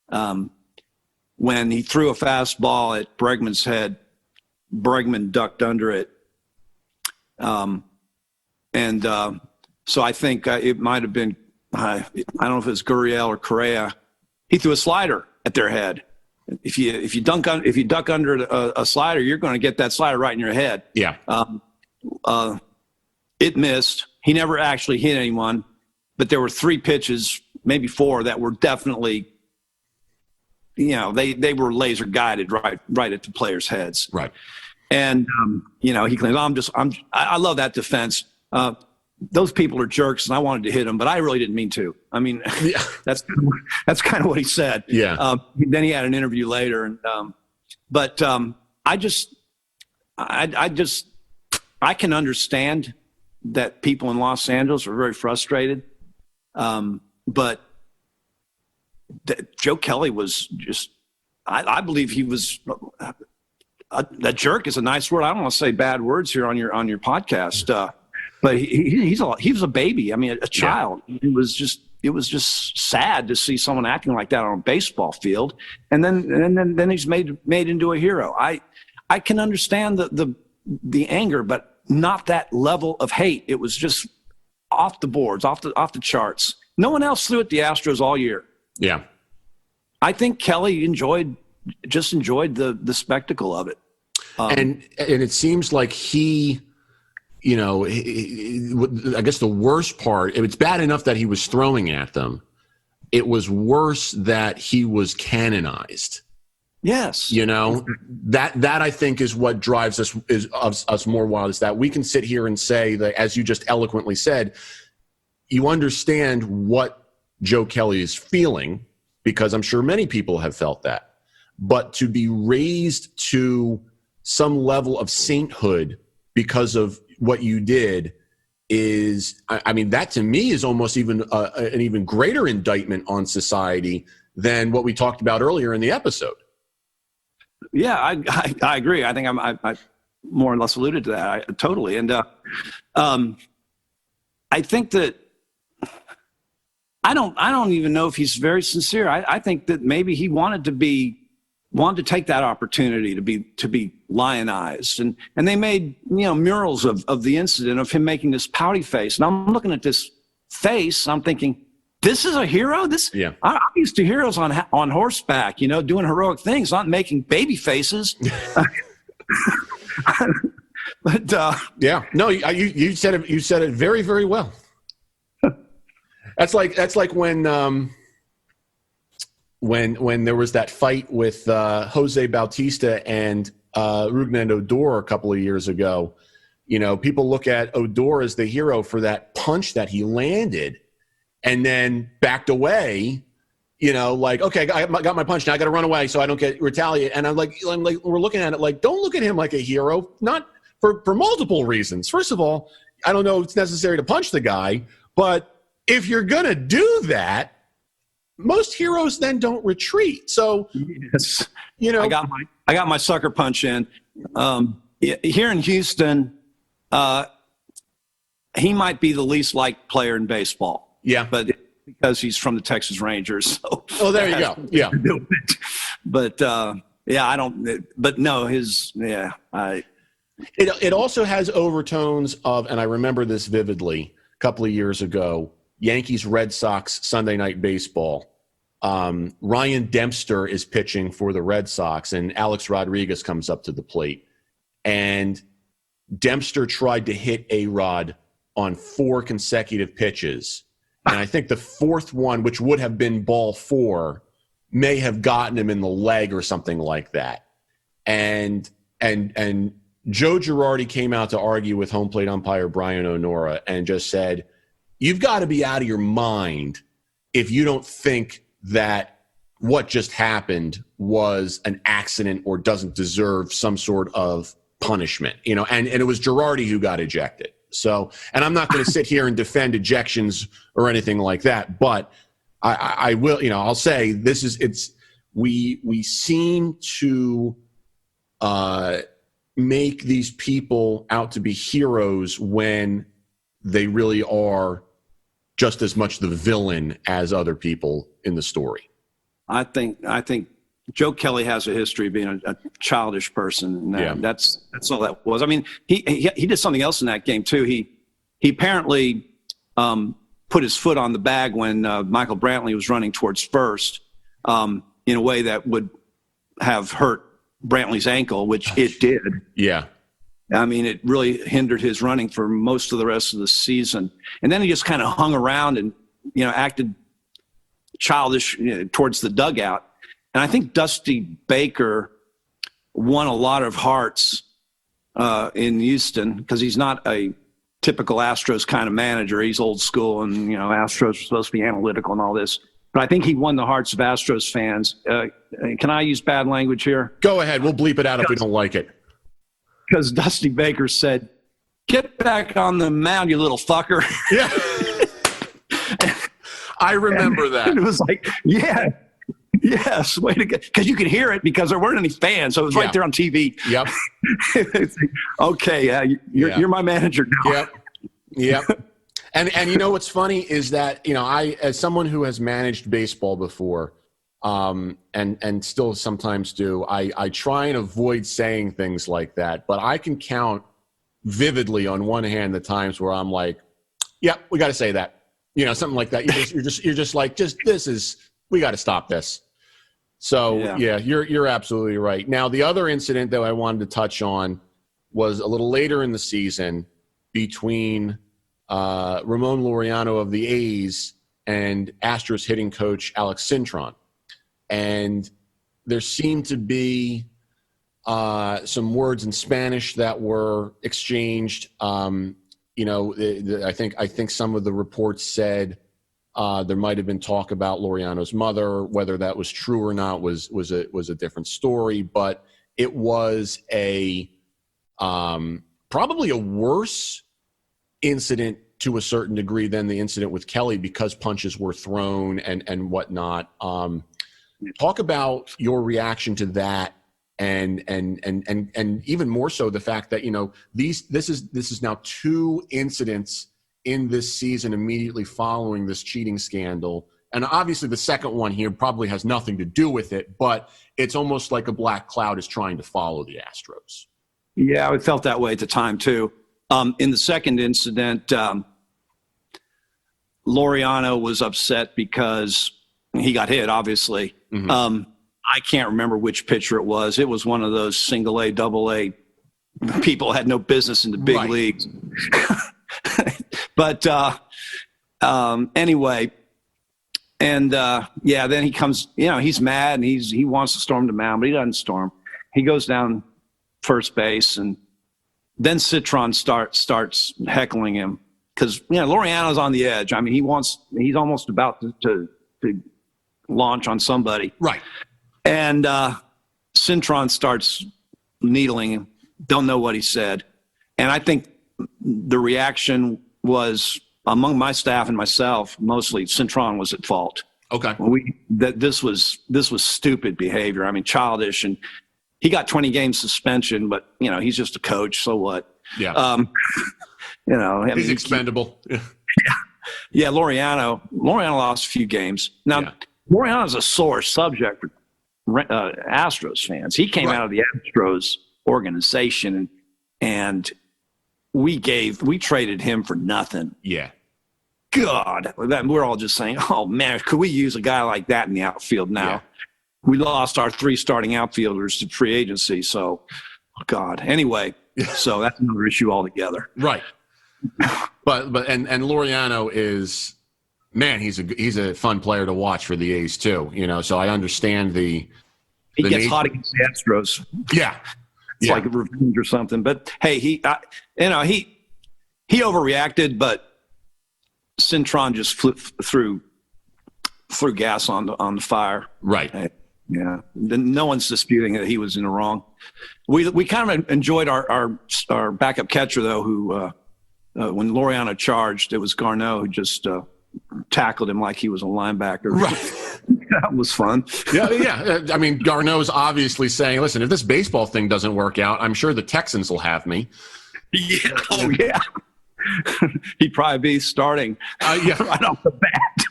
When he threw a fastball at Bregman's head, Bregman ducked under it. So I think it might have been, I don't know if it was Gurriel or Correa. He threw a slider at their head. if you duck under a slider, you're going to get that slider right in your head. Yeah. It missed. He never actually hit anyone, but there were 3 pitches, maybe 4, that were definitely, they were laser guided right at the players' heads. Right. And he claims, I love that defense. Those people are jerks, and I wanted to hit them, but I really didn't mean to. I mean, yeah. that's kind of what he said. Yeah. Then he had an interview later, and I can understand that people in Los Angeles are very frustrated, but Joe Kelly was just. I believe he was. A jerk is a nice word. I don't want to say bad words here on your podcast. But he was a baby. I mean, a child. Yeah. It was just sad to see someone acting like that on a baseball field. And then he's made into a hero. I can understand the anger, but not that level of hate. It was just off the boards, off the charts. No one else threw at the Astros all year. Yeah. I think Kelly enjoyed the spectacle of it. And it seems like he, I guess the worst part, it's bad enough that he was throwing at them. It was worse that he was canonized. Yes. That I think is what drives us more wild, is that we can sit here and say that, as you just eloquently said, you understand what Joe Kelly is feeling, because I'm sure many people have felt that. But to be raised to some level of sainthood because of what you did is, that to me is almost even an even greater indictment on society than what we talked about earlier in the episode. Yeah, I agree. I think I more or less alluded to that. Totally. And I think that I don't even know if he's very sincere. I think that maybe he wanted to take that opportunity to be lionized, and they made murals of the incident of him making this pouty face, and I'm looking at this face, I'm thinking, this is a hero. I'm used to heroes on horseback, doing heroic things, not making baby faces. But yeah, no, you said it very, very well. That's like when there was that fight with Jose Bautista and Rougned Odor a couple of years ago. People look at Odor as the hero for that punch that he landed and then backed away, okay, I got my punch, now I got to run away so I don't get retaliated. And I'm like, we're looking at it like, don't look at him like a hero, not for multiple reasons. First of all, I don't know if it's necessary to punch the guy, but if you're going to do that, most heroes then don't retreat. So, yes. I got my sucker punch in. Here in Houston, he might be the least liked player in baseball. Yeah, but because he's from the Texas Rangers. So there you go. Yeah, but I don't. But no, It also has overtones of, and I remember this vividly, a couple of years ago, Yankees Red Sox Sunday Night Baseball. Ryan Dempster is pitching for the Red Sox, and Alex Rodriguez comes up to the plate. And Dempster tried to hit A-Rod on 4 consecutive pitches. And I think the 4th one, which would have been ball 4, may have gotten him in the leg or something like that. And Joe Girardi came out to argue with home plate umpire Brian Onora and just said, you've got to be out of your mind if you don't think that what just happened was an accident or doesn't deserve some sort of punishment, and it was Girardi who got ejected. So, and I'm not going to sit here and defend ejections or anything like that, but I will, I'll say we seem to make these people out to be heroes when they really are just as much the villain as other people in the story. I think Joe Kelly has a history of being a childish person. And that's all that was. I mean, he did something else in that game too. He apparently put his foot on the bag when Michael Brantley was running towards first in a way that would have hurt Brantley's ankle, which it did. Yeah. I mean, it really hindered his running for most of the rest of the season. And then he just kind of hung around and, acted childish towards the dugout. And I think Dusty Baker won a lot of hearts in Houston because he's not a typical Astros kind of manager. He's old school, and Astros are supposed to be analytical and all this. But I think he won the hearts of Astros fans. Can I use bad language here? Go ahead. We'll bleep it out if we don't like it. Because Dusty Baker said, "Get back on the mound, you little fucker." Yeah. I remember that. And it was like, yeah. Yes, way to go. Because you could hear it because there weren't any fans. So it was right there on TV. Yep. It's like, okay, you're my manager now. Yep. And what's funny is that, I, as someone who has managed baseball before, and still sometimes do, I try and avoid saying things like that, but I can count vividly on one hand the times where I'm like, yep, we got to say that, something like that. You're just like, we got to stop this. So yeah, you're absolutely right. Now, the other incident that I wanted to touch on was a little later in the season between Ramon Laureano of the A's and Astros hitting coach Alex Cintron. And there seemed to be some words in Spanish that were exchanged. I think some of the reports said there might have been talk about Laureano's mother. Whether that was true or not was a different story. But it was probably a worse incident to a certain degree than the incident with Kelly because punches were thrown and whatnot. Talk about your reaction to that, and even more so the fact that this is now 2 incidents in this season immediately following this cheating scandal, and obviously the second one here probably has nothing to do with it, but it's almost like a black cloud is trying to follow the Astros. Yeah, I felt that way at the time too. In the second incident, Laureano was upset because he got hit, obviously. Mm-hmm. I can't remember which pitcher it was. It was one of those single A, double A people had no business in the big leagues. But anyway, and then he comes, he's mad and he wants to storm the mound, but he doesn't storm. He goes down first base, and then Citron starts heckling him because Laureano's on the edge. I mean, he's almost about to launch on somebody. Right. And Cintron starts needling him. Don't know what he said. And I think the reaction was among my staff and myself, mostly Cintron was at fault. Okay. This was stupid behavior. I mean, childish, and he got 20 game suspension, but he's just a coach, so what? Yeah. He's expendable. Yeah, Laureano lost a few games. Now, Laureano's a sore subject for Astros fans. He came out of the Astros organization, and we traded him for nothing. Yeah. God, we're all just saying, oh man, could we use a guy like that in the outfield now? Yeah. We lost our 3 starting outfielders to free agency. So, God. Anyway, so that's another issue altogether. Right. But Laureano is, man, he's a fun player to watch for the A's too. So I understand he gets hot against the Astros. Yeah. It's like a revenge or something. But hey, he overreacted, but Cintron just threw gas on the fire. Right. Yeah. No one's disputing that he was in the wrong. We kind of enjoyed our backup catcher though, who when Laureano charged, it was Garneau who just tackled him like he was a linebacker. Right. That was fun. Yeah. I mean, Garneau's obviously saying, listen, if this baseball thing doesn't work out, I'm sure the Texans will have me. Yeah. Oh, yeah. He'd probably be starting right off the bat.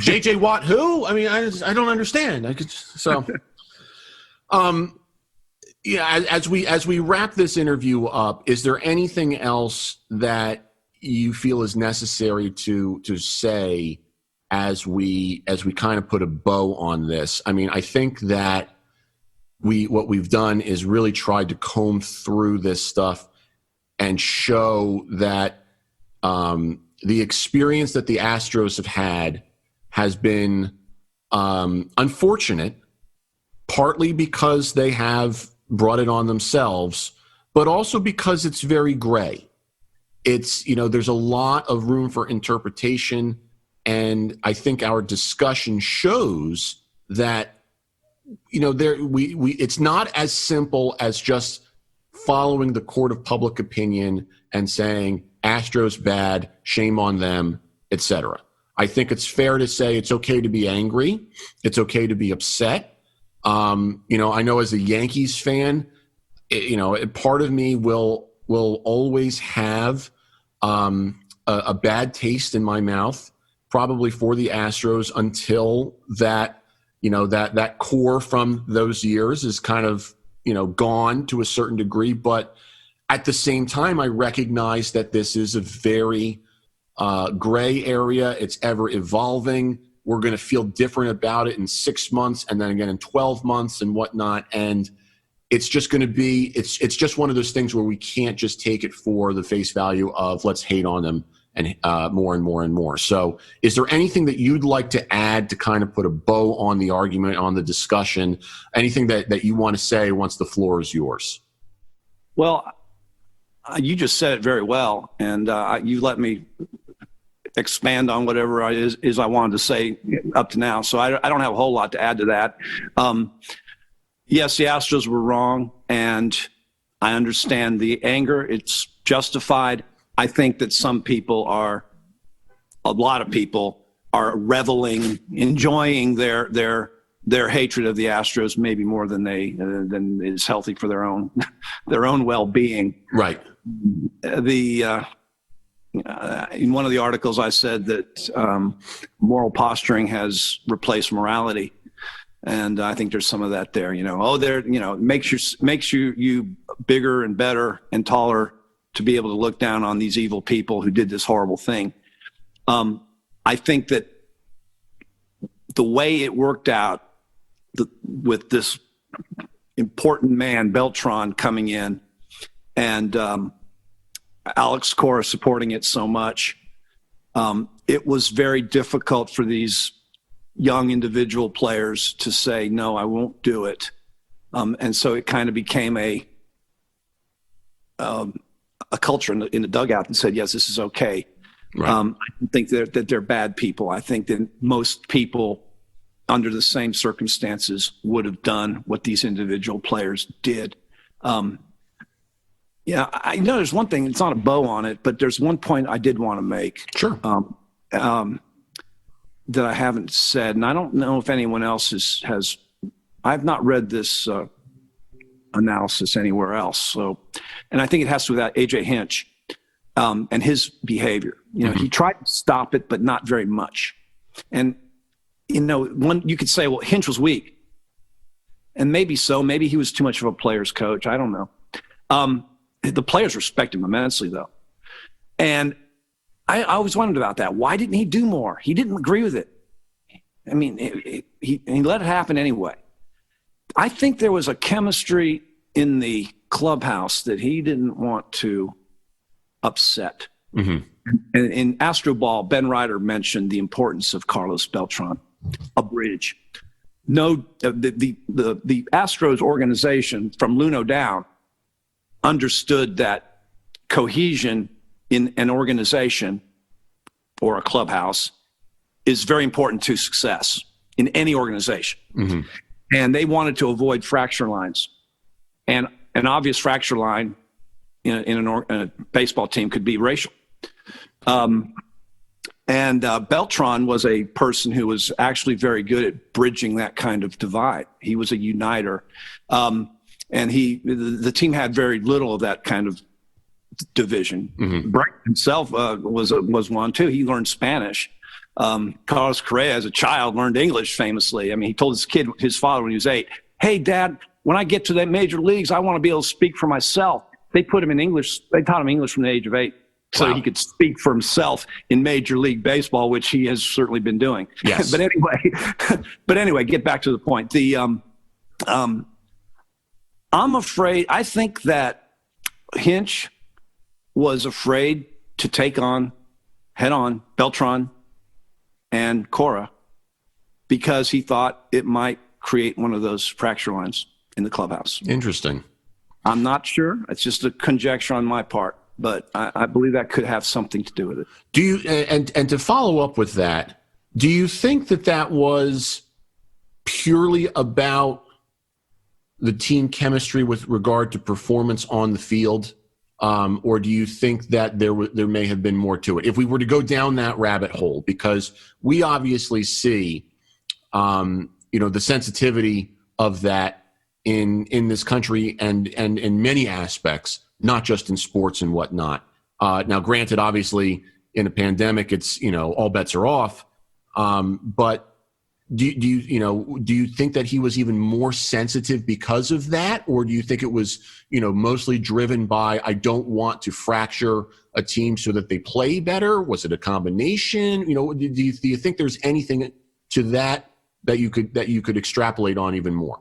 J.J. Watt, who? I mean, I don't understand. As we wrap this interview up, is there anything else that you feel is necessary to say as we kind of put a bow on this? I mean, I think that what we've done is really tried to comb through this stuff and show that the experience that the Astros have had has been unfortunate, partly because they have brought it on themselves, but also because it's very gray. It's, there's a lot of room for interpretation, and I think our discussion shows that, it's not as simple as just following the court of public opinion and saying Astros bad, shame on them, etc. I think it's fair to say it's okay to be angry. It's okay to be upset. I know as a Yankees fan, part of me will always have a bad taste in my mouth, probably for the Astros, until that core from those years is kind of, gone to a certain degree. But at the same time, I recognize that this is a very gray area. It's ever evolving. We're going to feel different about it in 6 months, and then again in 12 months and whatnot. And it's just going to be, it's just one of those things where we can't just take it for the face value of let's hate on them and more and more and more. So is there anything that you'd like to add to kind of put a bow on the argument, on the discussion, anything that you want to say once the floor is yours? Well, you just said it very well, and you let me expand on whatever is I wanted to say up to now. So I don't have a whole lot to add to that. Yes, the Astros were wrong, and I understand the anger. It's justified. I think that a lot of people are reveling, enjoying their hatred of the Astros, maybe more than is healthy for their own well-being. Right. In one of the articles, I said that moral posturing has replaced morality. And I think there's some of that there, makes you bigger and better and taller to be able to look down on these evil people who did this horrible thing. I think that the way it worked out with this important man, Beltran, coming in, and Alex Cora supporting it so much, it was very difficult for these young individual players to say, no, I won't do it. And so it kind of became a culture in the dugout and said, yes, this is okay. Right. I don't think that they're bad people. I think that most people under the same circumstances would have done what these individual players did. Yeah, I know there's one thing, it's not a bow on it, but there's one point I did want to make. Sure. That I haven't said, and I don't know if anyone else has. I've not read this analysis anywhere else. So, and I think it has to do with that AJ Hinch and his behavior. He tried to stop it, but not very much. And you could say, well, Hinch was weak, and maybe so. Maybe he was too much of a player's coach. I don't know. The players respect him immensely, though, and I always wondered about that. Why didn't he do more? He didn't agree with it. I mean, he let it happen anyway. I think there was a chemistry in the clubhouse that he didn't want to upset. Mm-hmm. And in Astro Ball, Ben Ryder mentioned the importance of Carlos Beltran, a bridge. No, the Astros organization from Luno down understood that cohesion in an organization or a clubhouse is very important to success in any organization. Mm-hmm. And they wanted to avoid fracture lines. And an obvious fracture line in a baseball team could be racial. And Beltran was a person who was actually very good at bridging that kind of divide. He was a uniter. And the team had very little of that kind of division. Mm-hmm. Bright himself was one too. He learned Spanish. Carlos Correa, as a child, learned English famously. I mean, he told his father when he was 8, "Hey, Dad, when I get to the major leagues, I want to be able to speak for myself." They put him in English. They taught him English from the age of 8, so he could speak for himself in Major League Baseball, which he has certainly been doing. Yes. But anyway, get back to the point. I'm afraid. I think that Hinch was afraid to take on head-on Beltran and Cora because he thought it might create one of those fracture lines in the clubhouse. Interesting. I'm not sure. It's just a conjecture on my part, but I believe that could have something to do with it. Do you, and to follow up with that, do you think that was purely about the team chemistry with regard to performance on the field? Or do you think that there may have been more to it? If we were to go down that rabbit hole, because we obviously see, the sensitivity of that in this country and in many aspects, not just in sports and whatnot. Now, granted, obviously, in a pandemic, it's all bets are off. But do you think that he was even more sensitive because of that, or do you think it was mostly driven by I don't want to fracture a team so that they play better? Was it a combination? Do you think there's anything to that you could extrapolate on even more?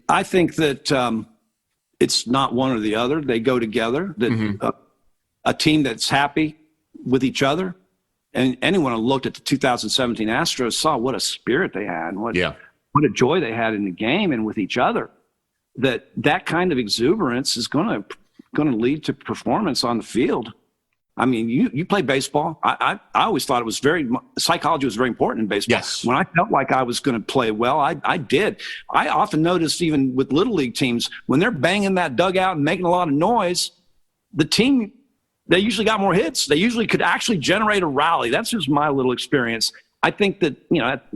I think that it's not one or the other. They go together. That a team that's happy with each other. And anyone who looked at the 2017 Astros saw what a spirit they had, and what a joy they had in the game and with each other. That kind of exuberance is going to lead to performance on the field. I mean, you play baseball. I always thought psychology was very important in baseball. Yes. When I felt like I was going to play well, I did. I often noticed even with little league teams, when they're banging that dugout and making a lot of noise, the team, they usually got more hits. They usually could actually generate a rally. That's just my little experience. I think that,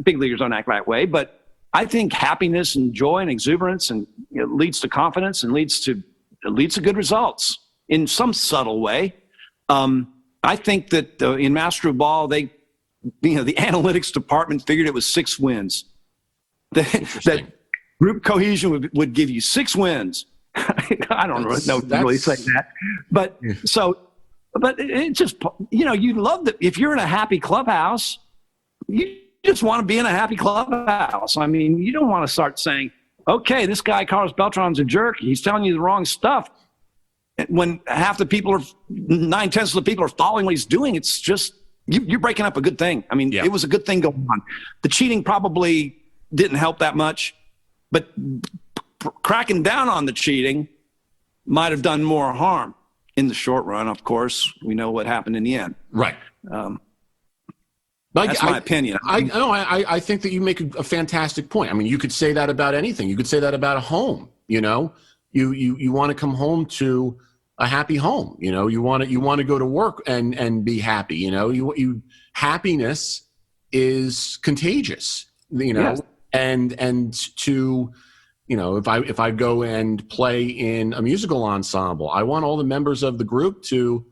big leaguers don't act that way, but I think happiness and joy and exuberance and leads to confidence and leads to good results in some subtle way. I think that in Master of Ball, the analytics department figured it was 6 wins. That group cohesion would give you 6 wins. I don't know really say that, but it just, you love that. If you're in a happy clubhouse, you just want to be in a happy clubhouse. I mean, you don't want to start saying, okay, this guy, Carlos Beltran's a jerk. He's telling you the wrong stuff. When half the people 9/10 of the people are following what he's doing, it's just, you're breaking up a good thing. I mean, It was a good thing going on. The cheating probably didn't help that much, but cracking down on the cheating might have done more harm in the short run. Of course, we know what happened in the end. Right. That's my opinion. I think that you make a fantastic point. I mean, you could say that about anything. You could say that about a home. You want to come home to a happy home. You want to go to work and be happy. Happiness is contagious. Yes. And to if I go and play in a musical ensemble, I want all the members of the group to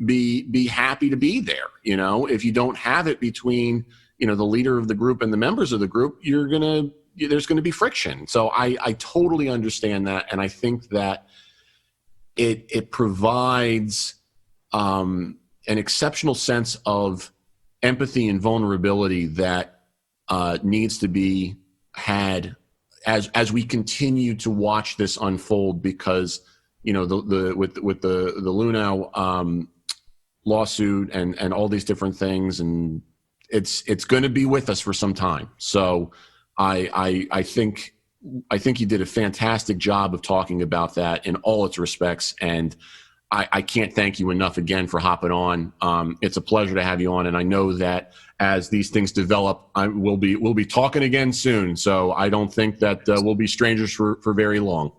be happy to be there. If you don't have it between, the leader of the group and the members of the group, there's going to be friction. So I totally understand that. And I think that it provides an exceptional sense of empathy and vulnerability that needs to be had as we continue to watch this unfold, because with the Lunau lawsuit and all these different things, and it's going to be with us for some time. So I think you did a fantastic job of talking about that in all its respects, and I can't thank you enough again for hopping on. It's a pleasure to have you on, and I know that as these things develop, we'll be talking again soon. So I don't think that we'll be strangers for very long.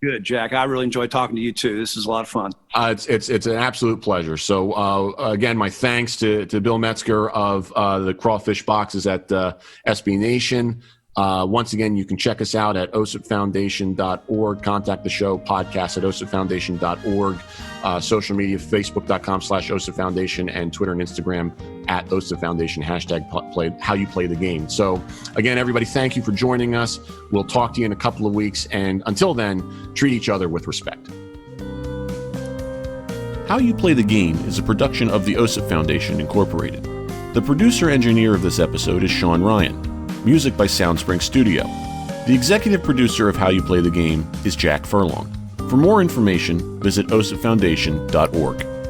Good, Jack. I really enjoyed talking to you too. This is a lot of fun. It's an absolute pleasure. So again, my thanks to Bill Metzger of the Crawfish Boxes at SB Nation. Once again, you can check us out at osipfoundation.org. Contact the show, podcast at osipfoundation.org. Social media, facebook.com/osipfoundation, and Twitter and Instagram at osipfoundation, hashtag how you play the game. So again, everybody, thank you for joining us. We'll talk to you in a couple of weeks. And until then, treat each other with respect. How You Play the Game is a production of the OSIP Foundation, Incorporated. The producer-engineer of this episode is Sean Ryan. Music by Soundspring Studio. The executive producer of How You Play the Game is Jack Furlong. For more information, visit osipfoundation.org.